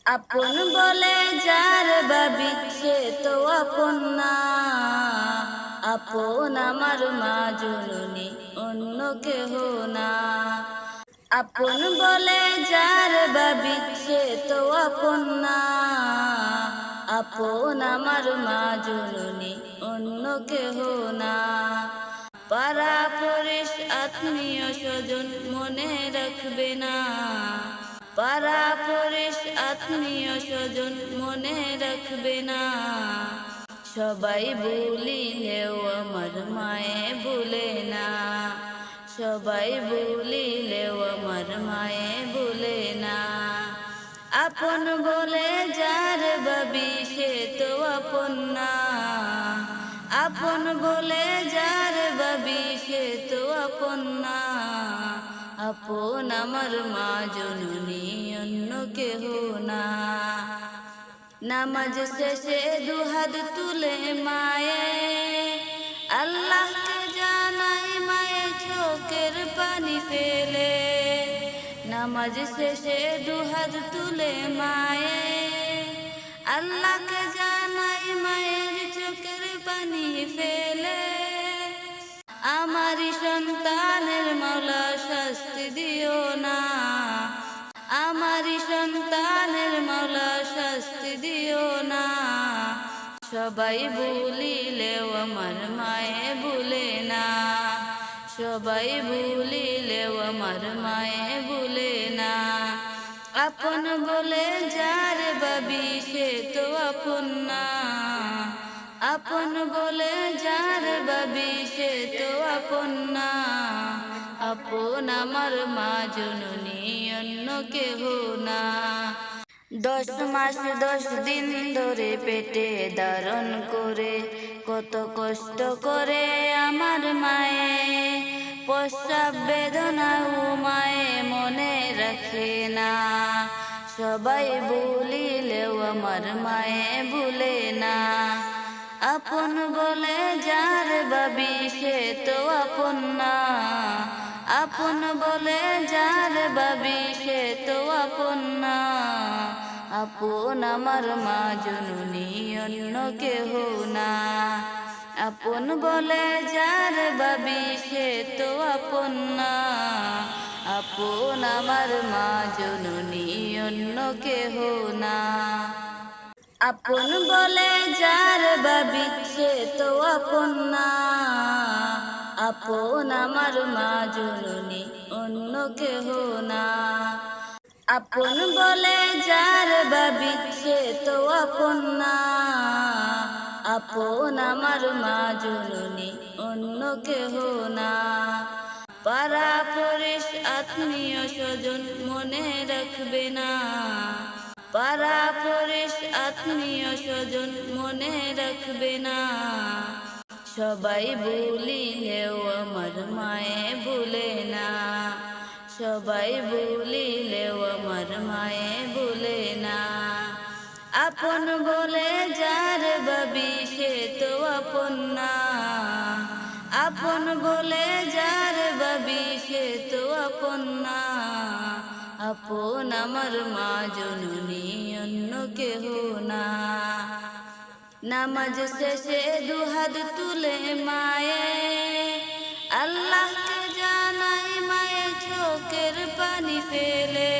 আপন বলে যার ভাবি সে তো আপন না। আপন আমার মা জননী, অন্য কেহ না। আপন বলে যার ভাবি সে তো আপন না। আপন আমার মা জননী, অন্য কেহ না। পাড়া পড়িশ আত্মীয় স্বজন মনে রাখবে না। পাড়া পড়িশ আত্মীয় স্বজন মনে রাখবে না। সবাই বলিলেও আমার মায়ে ভুলে না। সবাই বলিলেও আমার মায়ে ভুলে না। আপন বলে যার ভাবি সে তো আপন না। আপন বলে যার ভাবি সে তো আপন না। আপন আমার মা জননী, অন্য কেহ না। নামাজ শেষে দুহাত তুলে মায়ে আল্লাহকে জানাই, মায়ে চোখের পানি ফেলে। নামাজ শেষে দুহাত তুলে মায়ে আল্লাহকে জানাই, মায়ের চোখের পানি ফেলে। আমারি সন্তানের মাওলা শাস্তি দিও না। আমারি সন্তানের মাওলা শাস্তি দিও না। সবাই বলিলেও আমার মায়ে ভুলে না। সবাই বলিলেও আমার মায়ে ভুলে না। আপন বলে যার ভাবি সে তো আপন না। আপন বলে যার ভাবি সে তো আপন না। আপন আমার মা জননী, অন্য কেহ না। 10 মাস 10 দিন ধরে পেটে ধারণ করে কত কষ্ট করে আমার মায়ে। প্রসব বেদনা ও মায়ে মনে রাখে না। সবাই বলিলেও আমার মায়ে ভুলে না। আপন বলে যার ভাবি সে তো আপন না। আপন বলে যার ভাবি সে তো আপন না। আপন আমার মা জননী, অন্য কেহ না। আপন বলে যার ভাবি সে তো আপন না। আপন আমার মা জননী, অন্য কেহ না। আপন বলে যার ভাবি সে তো আপন না। আপন আমার মা জননী, অন্য কেহ না। আপন বলে যার ভাবি সে তো আপন না। আপন আমার মা জননী, অন্য কেহ না। পাড়া পড়িশ আত্মীয় স্বজন মনে রাখবে না। পাড়া পড়িশ আত্মীয় স্বজন মনে রাখবে না। সবাই বলিলেও আমার মায়ে ভুলে না। সবাই বলিলেও আমার মায়ে ভুলে না। আপন বলে যার ভাবি সে তো আপন না। আপন বলে যার ভাবি সে তো আপন না। আপন আমার মা জননী, অন্য কেহ না। নামাজ শেষে দুহাত তুলে মায়ে আল্লাহকে জানাই, মায়ে চোখের পানি ফেলে।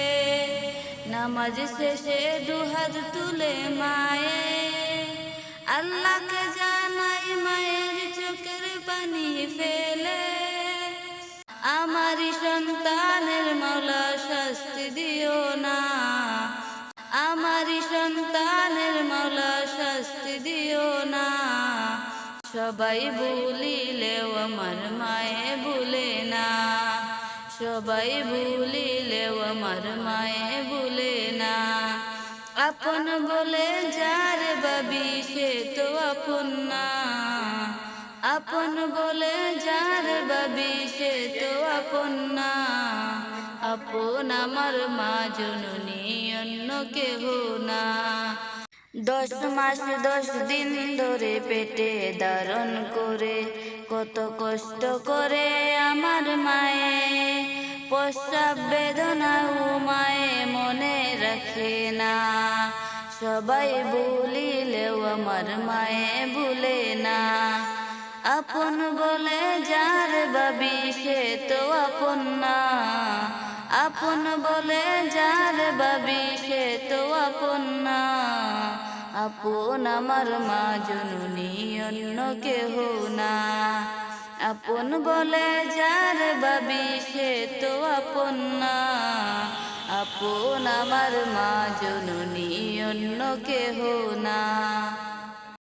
নামাজ শেষে দুহাত তুলে মায়ে আল্লাহকে জানাই, মায়ের চোখের পানি ফেলে। আমারি সন্তানের মাওলা শাস্তি দিও না। আমারি সন্তানের মাওলা শাস্তি দিও না। সবাই বলিলেও আমার মায়ে ভুলে না। সবাই বলিলেও আমার মায়ে ভুলে না। আপন বলে যার ভাবি সে তো আপন না। আপন বলে যার ভাবি সে তো আপন না। আপন আমার মা জননী, অন্য কেহ না। 10 মাস 10 দিন ধরে পেটে ধারণ করে কত কষ্ট করে আমার মায়ে। প্রসব বেদনা ও মায়ে মনে রাখে না। সবাই ভুলিলেও আমার মায়ে ভুলে না। আপন বলে যার ভাবি সে তো আপন না। আপন বলে যার ভাবি সে তো আপন না। আপন আমার মা জননী অন্য কেহ না। আপন বলে যার ভাবি সে তো আপন না। আপন আমার মা জননী অন্য কেহ না।